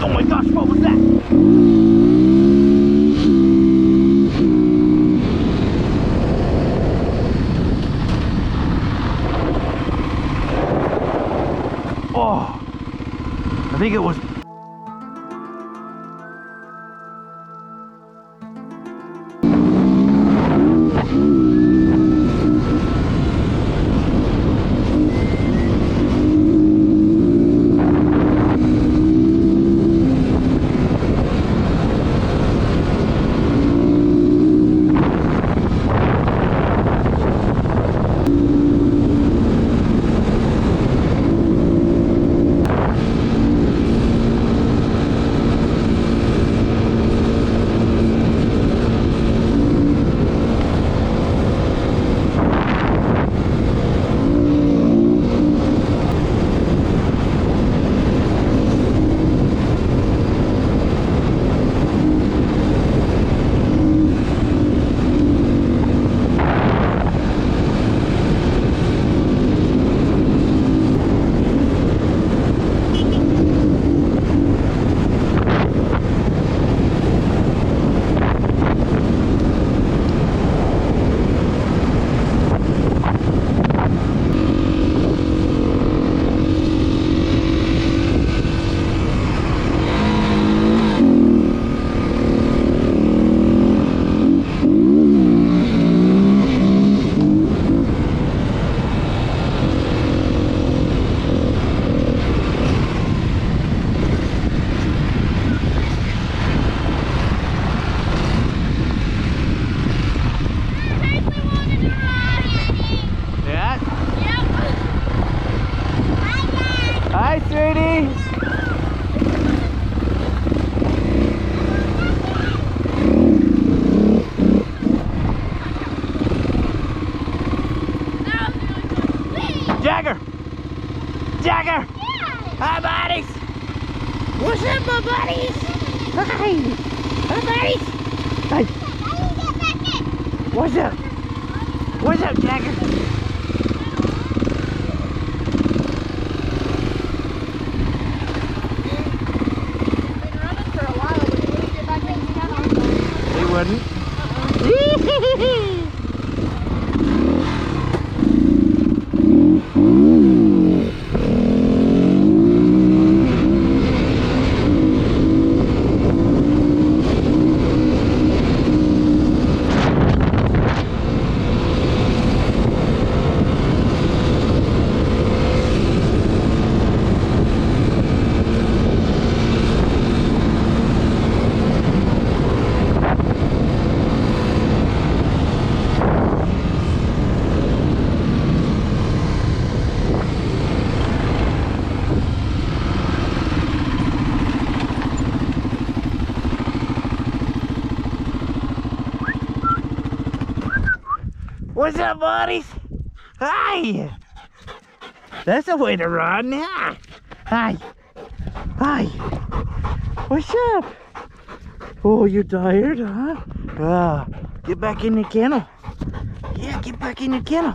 Oh my gosh, what was that? Oh, I think it was. Hi, sweetie. Jagger! Jagger! Yeah. Hi, buddies! What's up, my buddies? Hi! Hi, buddies! Hi! What's up? What's up, Jagger? Wouldn't. What's up, buddies? Hi! That's a way to run. Hi! Hi! Hi! What's up? Oh, you tired, huh? Get back in the kennel. Yeah, get back in the kennel.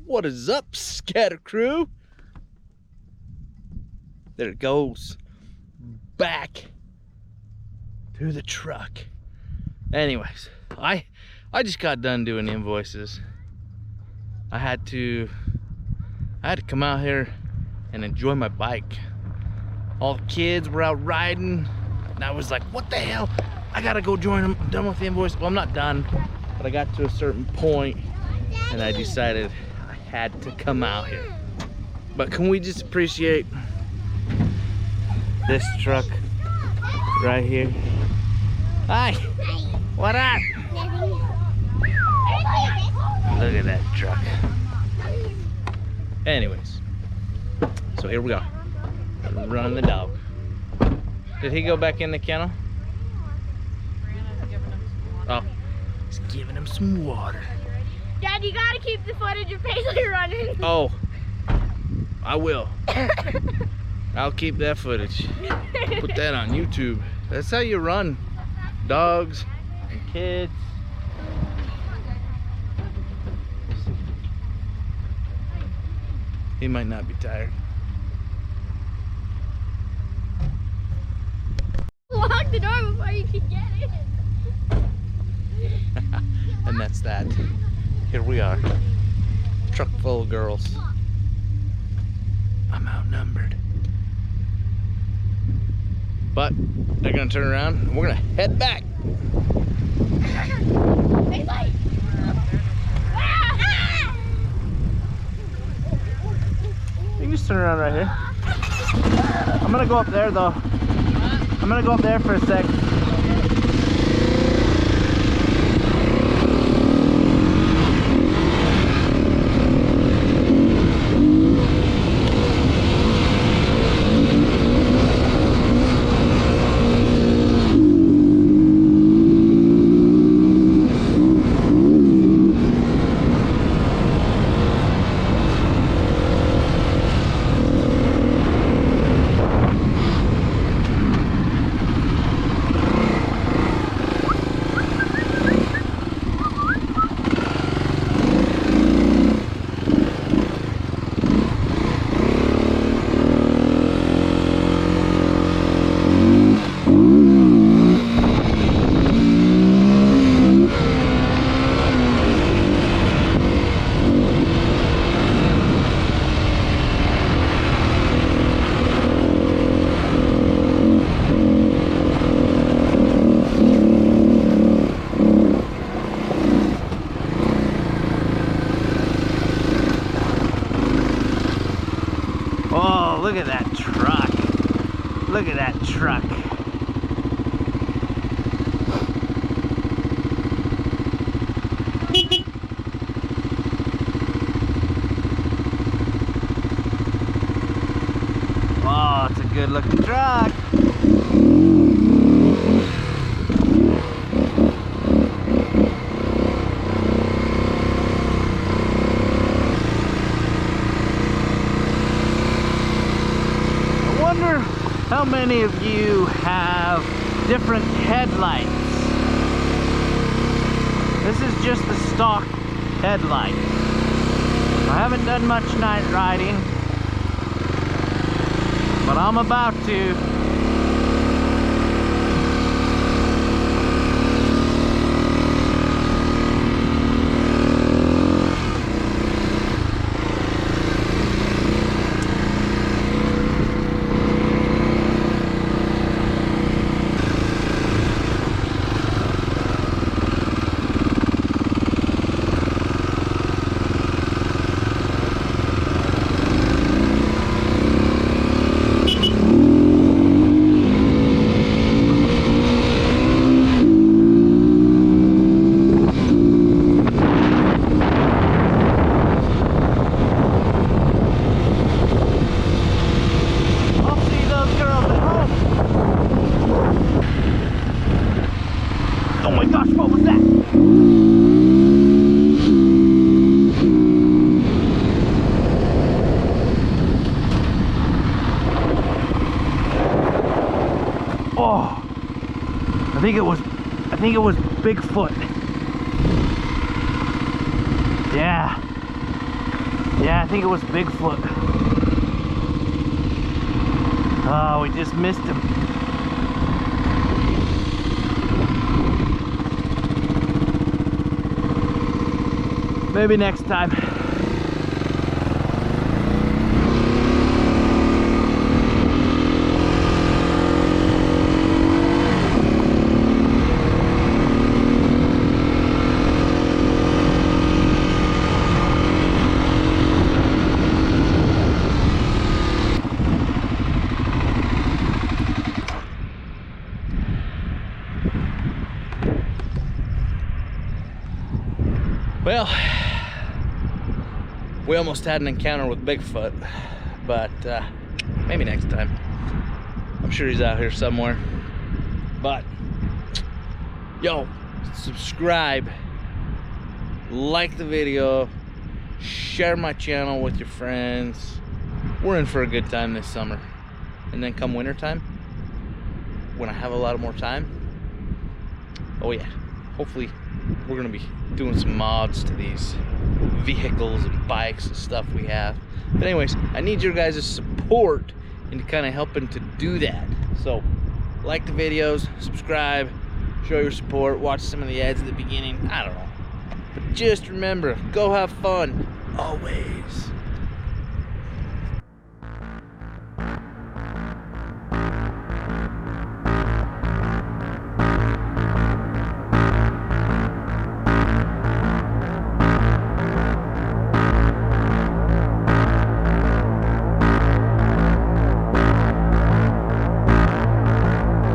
What is up, scatter crew? There it goes. Back to the truck. Anyways, I just got done doing invoices. I had to come out here and enjoy my bike. All the kids were out riding and I was like, what the hell? I gotta go join them. I'm done with the invoice. Well, I'm not done, but I got to a certain point and I decided I had to come out here. But can we just appreciate this truck right here? Hi! What up? Look at that truck. Anyways, so here we go. Running the dog. Did he go back in the kennel? Oh, he's giving him some water. Dad, you gotta keep the footage of Paisley running. Oh, I will. I'll keep that footage. Put that on YouTube. That's how you run dogs and kids. He might not be tired. Lock the door before you can get in. And that's that. Here we are. Truck full of girls. I'm outnumbered. But they're gonna turn around and we're gonna head back. They like. You can just turn around right here. I'm gonna go up there though. I'm gonna go up there for a sec. Oh, look at that truck. Look at that truck. Oh, it's a good looking truck. How many of you have different headlights? This is just the stock headlight. I haven't done much night riding, but I'm about to. Oh my gosh, what was that? Oh, I think it was Bigfoot. Yeah, I think it was Bigfoot. Oh, we just missed him. Maybe next time. Well, we almost had an encounter with Bigfoot, but maybe next time. I'm sure he's out here somewhere. But, yo, subscribe, like the video, share my channel with your friends. We're in for a good time this summer. And then come winter time, when I have a lot more time, oh yeah, hopefully we're gonna be doing some mods to these vehicles and bikes and stuff we have. But anyways, I need your guys' support in kind of helping to do that. So like the videos, subscribe, show your support, watch some of the ads at the beginning. I don't know. But just remember, go have fun always.